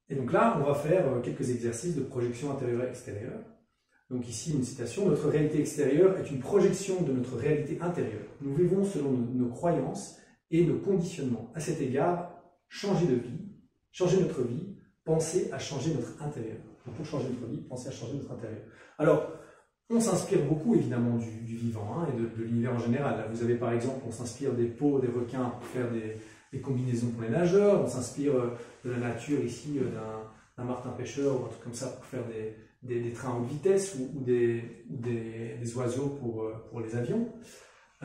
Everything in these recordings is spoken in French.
Et donc là, on va faire quelques exercices de projection intérieure et extérieure. Donc ici, une citation, « Notre réalité extérieure est une projection de notre réalité intérieure. Nous vivons selon nos croyances et nos conditionnements. À cet égard, changer notre vie, penser à changer notre intérieur. » Donc pour changer notre vie, penser à changer notre intérieur. Alors, on s'inspire beaucoup évidemment du vivant hein, et de l'univers en général. Là, vous avez par exemple, on s'inspire des peaux des requins pour faire des combinaisons pour les nageurs, on s'inspire de la nature ici, d'un martin-pêcheur ou un truc comme ça pour faire des trains à haute vitesse ou des oiseaux pour les avions.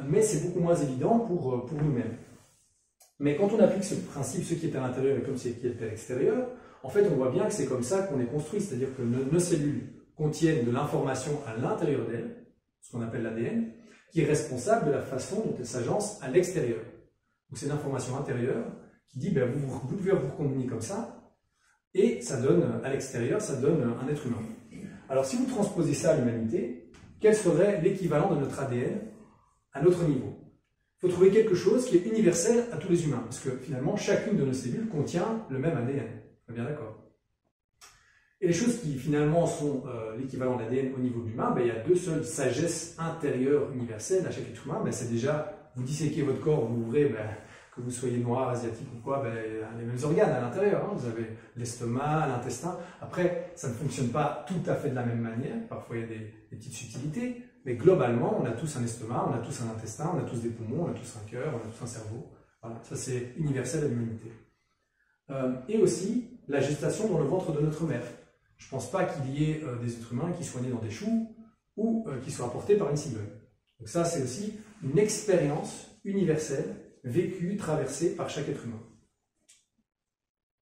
Mais c'est beaucoup moins évident pour nous-mêmes. Mais quand on applique ce principe, ce qui est à l'intérieur est comme ce qui est à l'extérieur, en fait on voit bien que c'est comme ça qu'on est construit, c'est-à-dire que nos cellules contiennent de l'information à l'intérieur d'elles, ce qu'on appelle l'ADN, qui est responsable de la façon dont elle s'agence à l'extérieur. Donc c'est l'information intérieure qui dit ben, vous devez vous combiner comme ça, et ça donne à l'extérieur, ça donne un être humain. Alors si vous transposez ça à l'humanité, quel serait l'équivalent de notre ADN à notre niveau? Il faut trouver quelque chose qui est universel à tous les humains, parce que finalement chacune de nos cellules contient le même ADN. On est bien d'accord? Et les choses qui finalement sont l'équivalent de l'ADN au niveau de l'humain, ben, il y a deux seules sagesses intérieures universelles à chaque être humain. Ben, c'est déjà, vous disséquez votre corps, vous ouvrez, ben, que vous soyez noir, asiatique ou quoi, ben, les mêmes organes à l'intérieur. Hein. Vous avez l'estomac, l'intestin. Après, ça ne fonctionne pas tout à fait de la même manière. Parfois, il y a des petites subtilités. Mais globalement, on a tous un estomac, on a tous un intestin, on a tous des poumons, on a tous un cœur, on a tous un cerveau. Voilà, ça c'est universel à l'humanité. Et aussi, la gestation dans le ventre de notre mère. Je ne pense pas qu'il y ait des êtres humains qui soient nés dans des choux ou qui soient apportés par une cigogne. Donc ça, c'est aussi une expérience universelle, vécue, traversée par chaque être humain.